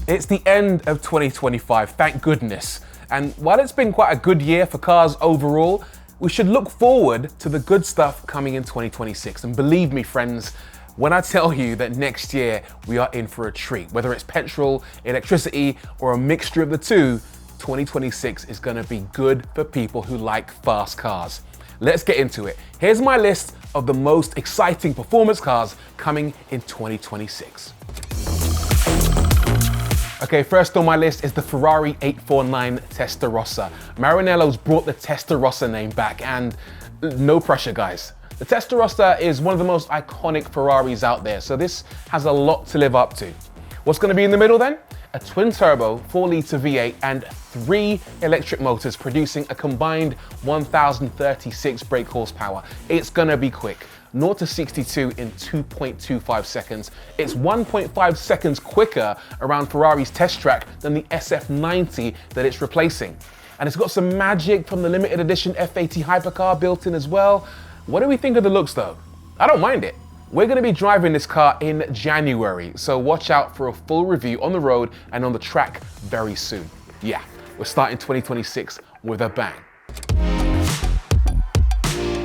It's the end of 2025, thank goodness. And while it's been quite a good year for cars overall, we should look forward to the good stuff coming in 2026. And believe me, friends, when I tell you that next year we are in for a treat, whether it's petrol, electricity, or a mixture of the two, 2026 is gonna be good for people who like fast cars. Let's get into it. Here's my list of the most exciting performance cars coming in 2026. Okay, first on my list is the Ferrari 849 Testarossa. Maranello's brought the Testarossa name back, and no pressure, guys. The Testarossa is one of the most iconic Ferraris out there, so this has a lot to live up to. What's gonna be in the middle then? A twin-turbo 4-litre V8 and 3 electric motors producing a combined 1,036 brake horsepower. It's gonna be quick. 0 to 62 in 2.25 seconds. It's 1.5 seconds quicker around Ferrari's test track than the SF90 that it's replacing. And it's got some magic from the limited edition F80 hypercar built in as well. What do we think of the looks though? I don't mind it. We're gonna be driving this car in January, so watch out for a full review on the road and on the track very soon. Yeah, we're starting 2026 with a bang.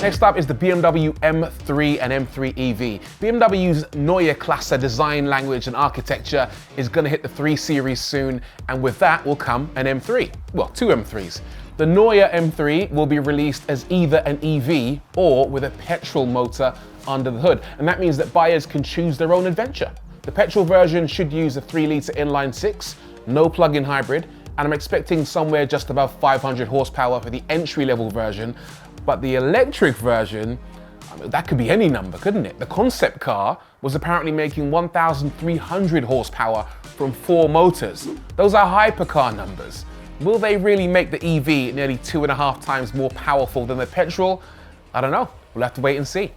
Next up is the BMW M3 and M3 EV. BMW's Neue Klasse design language and architecture is gonna hit the 3 Series soon, and with that will come an M3. Well, 2 M3s. The Neue M3 will be released as either an EV or with a petrol motor under the hood, and that means that buyers can choose their own adventure. The petrol version should use a 3-litre inline-6, no plug-in hybrid, and I'm expecting somewhere just above 500 horsepower for the entry-level version. But the electric version, I mean, that could be any number, couldn't it? The concept car was apparently making 1,300 horsepower from 4 motors. Those are hypercar numbers. Will they really make the EV nearly 2.5 times more powerful than the petrol? I don't know. We'll have to wait and see.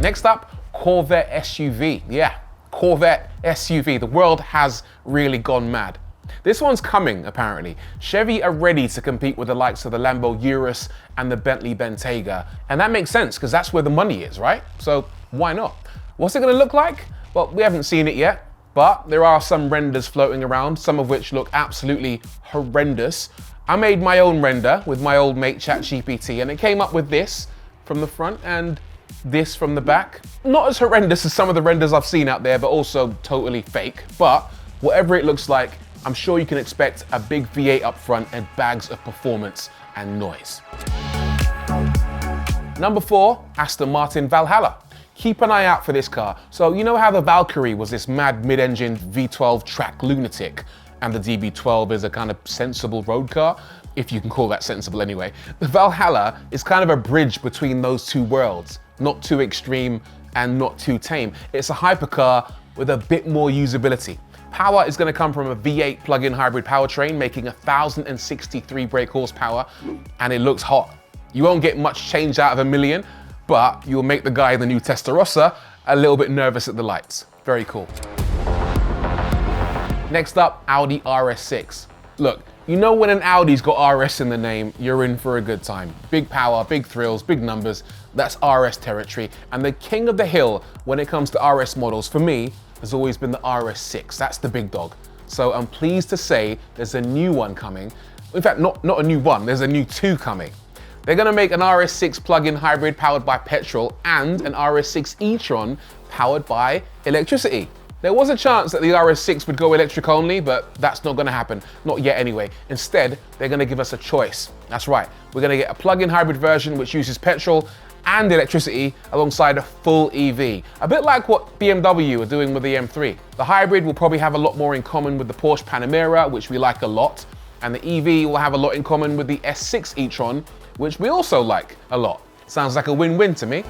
Next up, Corvette SUV. Yeah, Corvette SUV. The world has really gone mad. This one's coming, apparently. Chevy are ready to compete with the likes of the Lambo Urus and the Bentley Bentayga. And that makes sense, because that's where the money is, right? So why not? What's it gonna look like? Well, we haven't seen it yet, but there are some renders floating around, some of which look absolutely horrendous. I made my own render with my old mate ChatGPT, and it came up with this from the front and this from the back. Not as horrendous as some of the renders I've seen out there, but also totally fake. But whatever it looks like, I'm sure you can expect a big V8 up front and bags of performance and noise. Number 4, Aston Martin Valhalla. Keep an eye out for this car. So you know how the Valkyrie was this mad mid-engine V12 track lunatic, and the DB12 is a kind of sensible road car? If you can call that sensible anyway. The Valhalla is kind of a bridge between those two worlds. Not too extreme and not too tame. It's a hypercar with a bit more usability. Power is going to come from a V8 plug-in hybrid powertrain, making 1,063 brake horsepower, and it looks hot. You won't get much change out of a million, but you'll make the guy in the new Testarossa a little bit nervous at the lights. Very cool. Next up, Audi RS6. Look, you know when an Audi's got RS in the name, you're in for a good time. Big power, big thrills, big numbers. That's RS territory. And the king of the hill when it comes to RS models, for me, has always been the RS6. That's the big dog. So I'm pleased to say there's a new one coming. In fact, not a new one, there's a new 2 coming. They're gonna make an RS6 plug-in hybrid powered by petrol and an RS6 e-tron powered by electricity. There was a chance that the RS6 would go electric only, but that's not gonna happen. Not yet anyway. Instead, they're gonna give us a choice. That's right, we're gonna get a plug-in hybrid version which uses petrol and electricity alongside a full EV. A bit like what BMW are doing with the M3. The hybrid will probably have a lot more in common with the Porsche Panamera, which we like a lot, and the EV will have a lot in common with the S6 e-tron, which we also like a lot. Sounds like a win-win to me.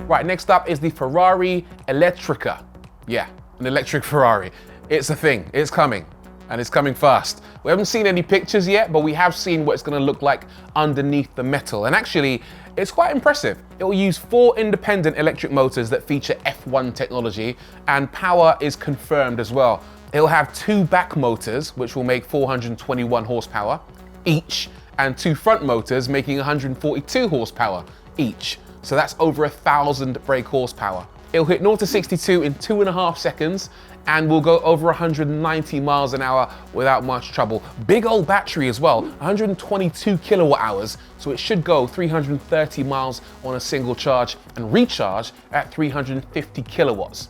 Right, next up is the Ferrari Elettrica. Yeah, an electric Ferrari. It's a thing, it's coming, and it's coming fast. We haven't seen any pictures yet, but we have seen what it's gonna look like underneath the metal. And actually, it's quite impressive. It will use 4 independent electric motors that feature F1 technology, and power is confirmed as well. It'll have 2 back motors, which will make 421 horsepower each, and 2 front motors making 142 horsepower each. So that's over 1,000 brake horsepower. It'll hit 0 to 62 in 2.5 seconds and will go over 190 miles an hour without much trouble. Big old battery as well, 122 kilowatt hours, so it should go 330 miles on a single charge and recharge at 350 kilowatts.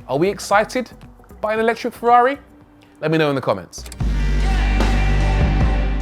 Are we excited by an electric Ferrari? Let me know in the comments.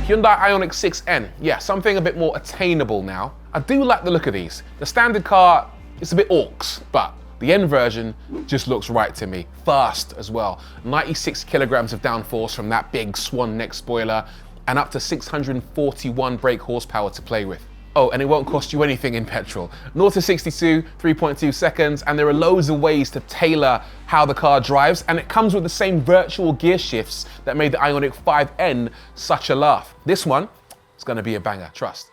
Hyundai Ioniq 6N, yeah, something a bit more attainable now. I do like the look of these. The standard car is a bit orcs, but the end version just looks right to me. Fast as well. 96 kilograms of downforce from that big swan neck spoiler and up to 641 brake horsepower to play with. Oh, and it won't cost you anything in petrol. 0 to 62, 3.2 seconds, and there are loads of ways to tailor how the car drives, and it comes with the same virtual gear shifts that made the Ioniq 5N such a laugh. This one is gonna be a banger, trust.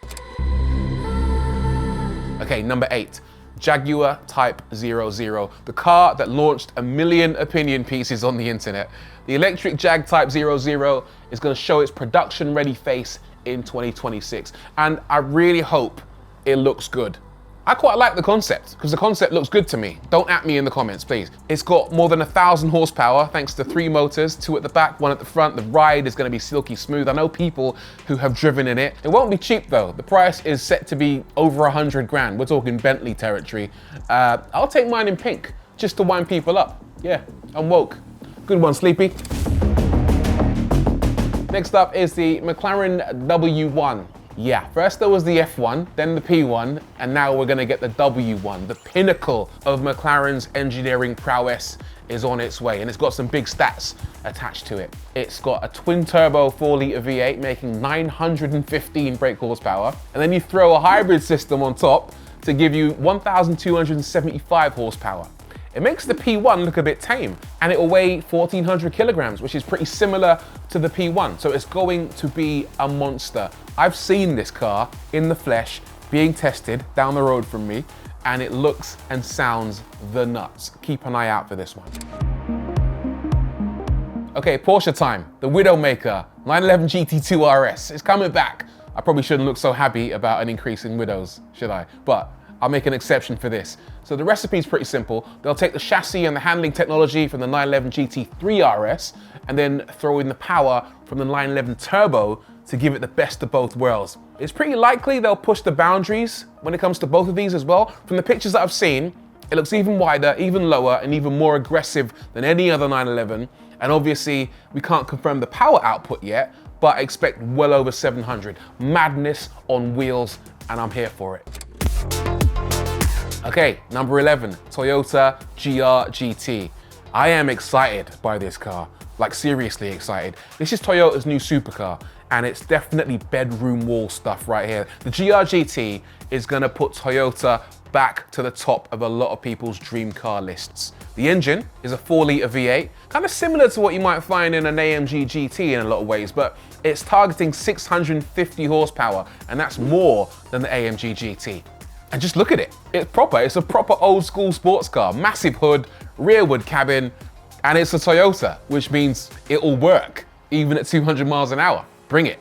Okay, number 8. Jaguar Type 00, the car that launched a million opinion pieces on the internet. The electric Jag Type 00 is going to show its production-ready face in 2026, and I really hope it looks good. I quite like the concept, because the concept looks good to me. Don't at me in the comments, please. It's got more than 1,000 horsepower, thanks to 3 motors, 2 at the back, 1 at the front. The ride is gonna be silky smooth. I know people who have driven in it. It won't be cheap though. The price is set to be over 100 grand. We're talking Bentley territory. I'll take mine in pink, just to wind people up. Yeah, I'm woke. Good one, Sleepy. Next up is the McLaren W1. Yeah, first there was the F1, then the P1, and now we're gonna get the W1. The pinnacle of McLaren's engineering prowess is on its way, and it's got some big stats attached to it. It's got a twin-turbo 4-litre V8 making 915 brake horsepower, and then you throw a hybrid system on top to give you 1,275 horsepower. It makes the P1 look a bit tame, and it will weigh 1,400 kilograms, which is pretty similar to the P1, so it's going to be a monster. I've seen this car in the flesh being tested down the road from me, and it looks and sounds the nuts. Keep an eye out for this one. Okay, Porsche time. The Widowmaker 911 GT2 RS. It's coming back. I probably shouldn't look so happy about an increase in widows, should I? But I'll make an exception for this. So the recipe is pretty simple. They'll take the chassis and the handling technology from the 911 GT3 RS and then throw in the power from the 911 Turbo to give it the best of both worlds. It's pretty likely they'll push the boundaries when it comes to both of these as well. From the pictures that I've seen, it looks even wider, even lower, and even more aggressive than any other 911. And obviously, we can't confirm the power output yet, but I expect well over 700. Madness on wheels, and I'm here for it. Okay, number 11, Toyota GR GT. I am excited by this car, like seriously excited. This is Toyota's new supercar, and it's definitely bedroom wall stuff right here. The GR GT is gonna put Toyota back to the top of a lot of people's dream car lists. The engine is a 4-litre V8, kind of similar to what you might find in an AMG GT in a lot of ways, but it's targeting 650 horsepower, and that's more than the AMG GT. And just look at it. It's proper. It's a proper old school sports car. Massive hood, rearward cabin, and it's a Toyota, which means it'll work even at 200 miles an hour. Bring it.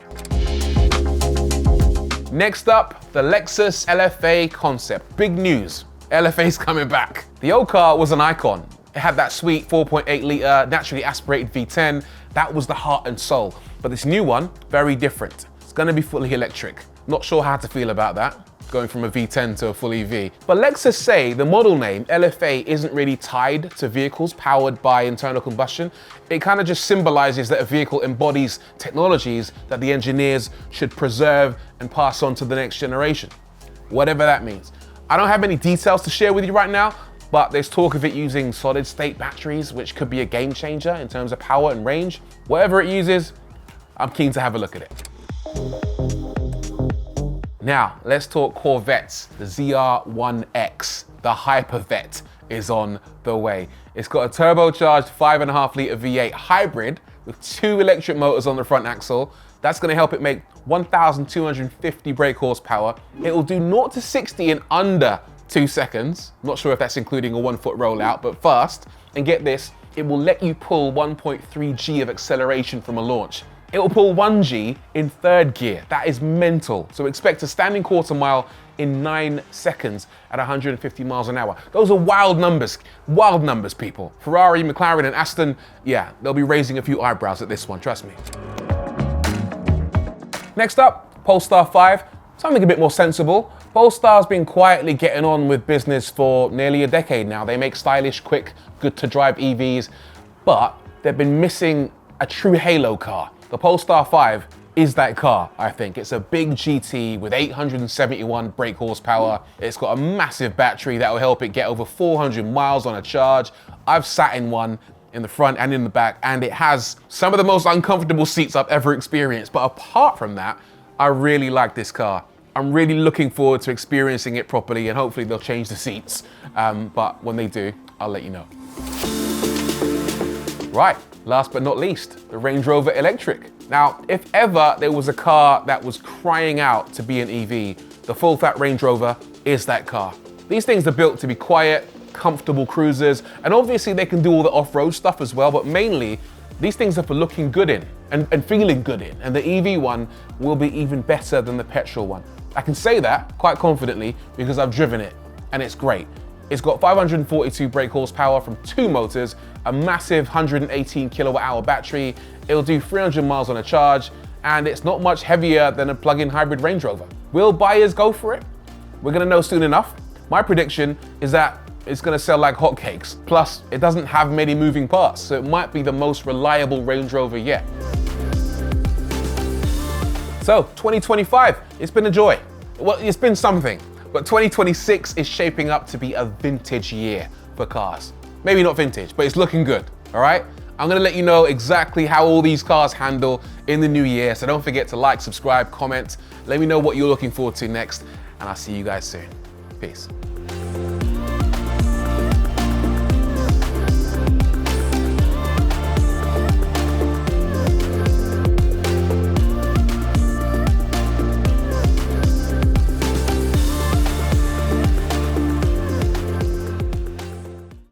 Next up, the Lexus LFA Concept. Big news. LFA's coming back. The old car was an icon. It had that sweet 4.8 litre naturally aspirated V10. That was the heart and soul. But this new one, very different. It's gonna be fully electric. Not sure how to feel about that, going from a V10 to a full EV. But Lexus say the model name, LFA, isn't really tied to vehicles powered by internal combustion. It kind of just symbolizes that a vehicle embodies technologies that the engineers should preserve and pass on to the next generation, whatever that means. I don't have any details to share with you right now, but there's talk of it using solid state batteries, which could be a game changer in terms of power and range. Whatever it uses, I'm keen to have a look at it. Now, let's talk Corvettes. The ZR1X, the Hypervet, is on the way. It's got a turbocharged 5.5 litre V8 hybrid with 2 electric motors on the front axle. That's gonna help it make 1,250 brake horsepower. It will do 0 to 60 in under 2 seconds. I'm not sure if that's including a 1-foot rollout, but fast. And get this, it will let you pull 1.3 G of acceleration from a launch. It will pull 1G in third gear. That is mental. So expect a standing quarter mile in 9 seconds at 150 miles an hour. Those are wild numbers, people. Ferrari, McLaren, and Aston, yeah, they'll be raising a few eyebrows at this one, trust me. Next up, Polestar 5, something a bit more sensible. Polestar's been quietly getting on with business for nearly a decade now. They make stylish, quick, good to drive EVs, but they've been missing a true halo car. The Polestar 5 is that car, I think. It's a big GT with 871 brake horsepower. It's got a massive battery that will help it get over 400 miles on a charge. I've sat in one in the front and in the back, and it has some of the most uncomfortable seats I've ever experienced. But apart from that, I really like this car. I'm really looking forward to experiencing it properly, and hopefully they'll change the seats. But when they do, I'll let you know. Right, last but not least, the Range Rover Electric. Now, if ever there was a car that was crying out to be an EV, the full-fat Range Rover is that car. These things are built to be quiet, comfortable cruisers, and obviously they can do all the off-road stuff as well, but mainly these things are for looking good in and feeling good in, and the EV one will be even better than the petrol one. I can say that quite confidently because I've driven it, and it's great. It's got 542 brake horsepower from 2 motors, a massive 118 kilowatt hour battery. It'll do 300 miles on a charge, and it's not much heavier than a plug-in hybrid Range Rover. Will buyers go for it? We're gonna know soon enough. My prediction is that it's gonna sell like hotcakes. Plus, it doesn't have many moving parts, so it might be the most reliable Range Rover yet. So, 2025, it's been a joy. Well, it's been something. But 2026 is shaping up to be a vintage year for cars. Maybe not vintage, but it's looking good, all right? I'm gonna let you know exactly how all these cars handle in the new year, so don't forget to like, subscribe, comment. Let me know what you're looking forward to next, and I'll see you guys soon. Peace.